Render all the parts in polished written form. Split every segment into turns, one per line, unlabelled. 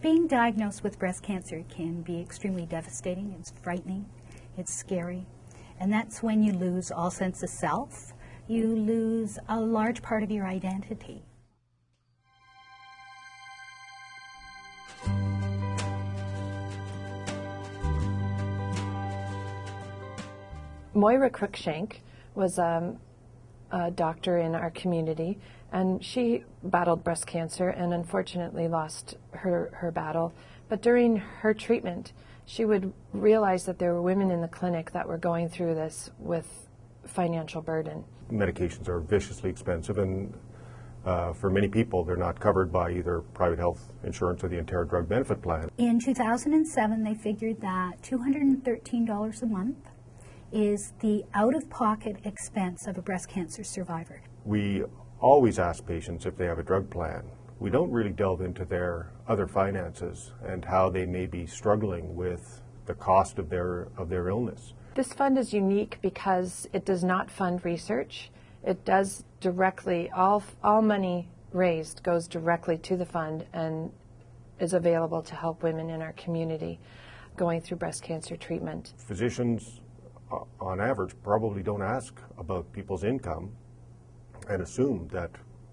Being diagnosed with breast cancer can be extremely devastating. It's frightening. It's scary. And that's when you lose all sense of self. You lose a large part of your identity.
Moira Cruikshank was a doctor in our community, and she battled breast cancer and unfortunately lost her battle. But during her treatment, she would realize that there were women in the clinic that were going through this with financial burden.
Medications are viciously expensive, and for many people, they're not covered by either private health insurance or the Ontario Drug Benefit Plan.
In 2007, they figured that $213 a month is the out-of-pocket expense of a breast cancer survivor.
We always ask patients if they have a drug plan. We don't really delve into their other finances and how they may be struggling with the cost of their illness.
This fund is unique because it does not fund research. It does directly, all money raised goes directly to the fund and is available to help women in our community going through breast cancer treatment.
Physicians, on average, probably don't ask about people's income and assume that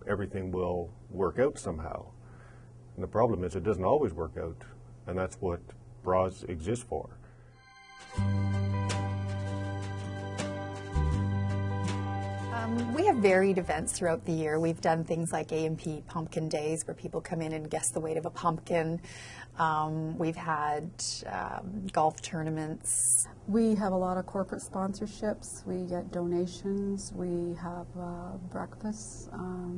everything will work out somehow. And the problem is it doesn't always work out, and that's what Braz exists for.
We have varied events throughout the year. We've done things like A&P Pumpkin Days, where people come in and guess the weight of a pumpkin. We've had golf tournaments.
We have a lot of corporate sponsorships. We get donations. We have breakfasts.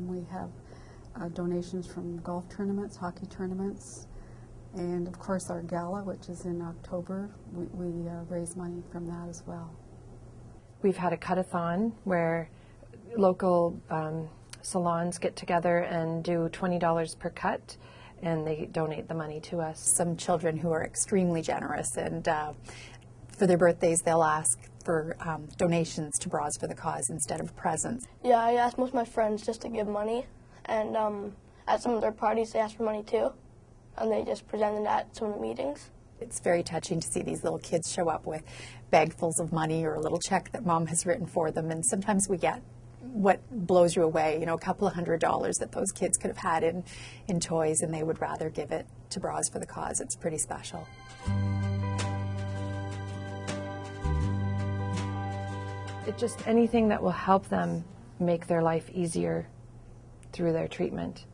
We have donations from golf tournaments, hockey tournaments, and of course our gala, which is in October. We raise money from that as well.
We've had a cut-a-thon where local salons get together and do $20 per cut, and they donate the money to us.
Some children who are extremely generous, and for their birthdays they'll ask for donations to Braz for the Cause instead of presents.
Yeah, I asked most of my friends just to give money, and at some of their parties they asked for money too, and they just presented at some of the meetings.
It's very touching to see these little kids show up with bagfuls of money or a little check that mom has written for them, and sometimes we get what blows you away, you know, a couple of $100 that those kids could have had in toys, and they would rather give it to Braz for the Cause. It's pretty special.
It's just anything that will help them make their life easier through their treatment.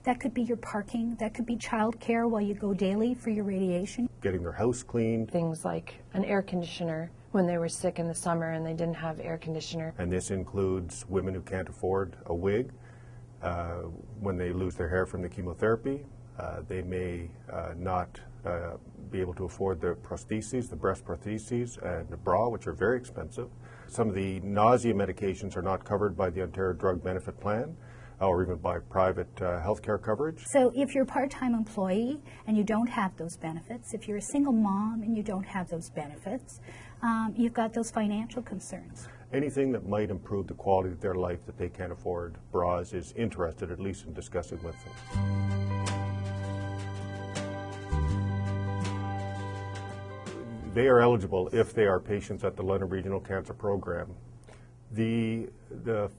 That could be your parking, that could be childcare while you go daily for your radiation.
Getting their house cleaned.
Things like an air conditioner when they were sick in the summer and they didn't have air conditioner.
And this includes women who can't afford a wig. When they lose their hair from the chemotherapy, they may not be able to afford the prostheses, the breast prostheses and the bra, which are very expensive. Some of the nausea medications are not covered by the Ontario Drug Benefit Plan, or even by private health care coverage.
So if you're a part-time employee and you don't have those benefits, if you're a single mom and you don't have those benefits, you've got those financial concerns.
Anything that might improve the quality of their life that they can't afford, Braz is interested at least in discussing with them. They are eligible if they are patients at the London Regional Cancer Program. The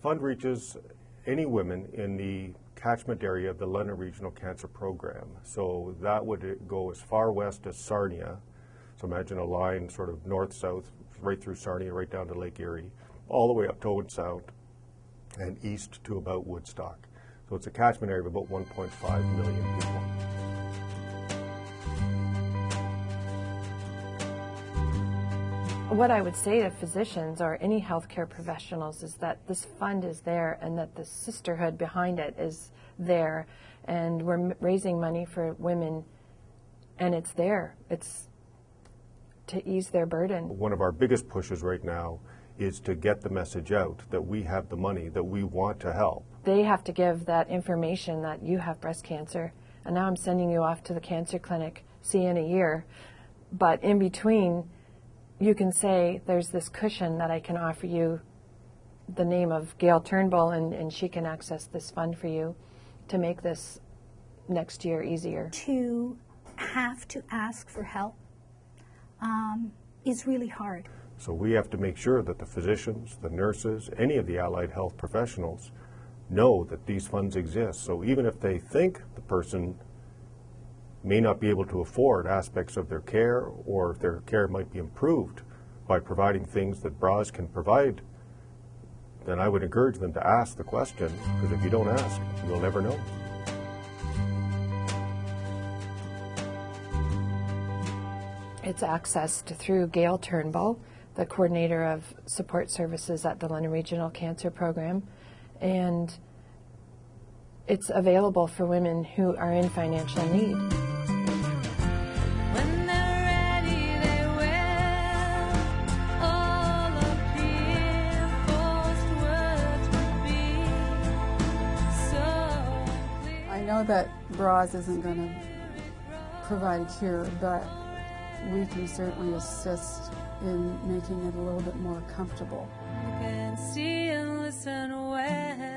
fund reaches any women in the catchment area of the London Regional Cancer Program. So that would go as far west as Sarnia. So imagine a line sort of north-south, right through Sarnia, right down to Lake Erie, all the way up to Owen Sound, and east to about Woodstock. So it's a catchment area of about 1.5 million people.
What I would say to physicians or any healthcare professionals is that this fund is there and that the sisterhood behind it is there, and we're raising money for women, and it's there. It's to ease their burden.
One of our biggest pushes right now is to get the message out that we have the money, that we want to help.
They have to give that information that you have breast cancer, and now I'm sending you off to the cancer clinic, see you in a year. But in between, you can say there's this cushion that I can offer you, the name of Gail Turnbull, and she can access this fund for you to make this next year easier.
To have to ask for help is really hard.
So we have to make sure that the physicians, the nurses, any of the allied health professionals know that these funds exist. So even if they think the person may not be able to afford aspects of their care, or if their care might be improved by providing things that Braz can provide, then I would encourage them to ask the question, because if you don't ask, you'll never know.
It's accessed through Gail Turnbull, the coordinator of support services at the London Regional Cancer Program, and it's available for women who are in financial need.
When they're ready, they will. All appear, forced words would be so clear.
I know that Braz isn't going to provide a cure, but we can certainly assist in making it a little bit more comfortable.
You can see and listen well.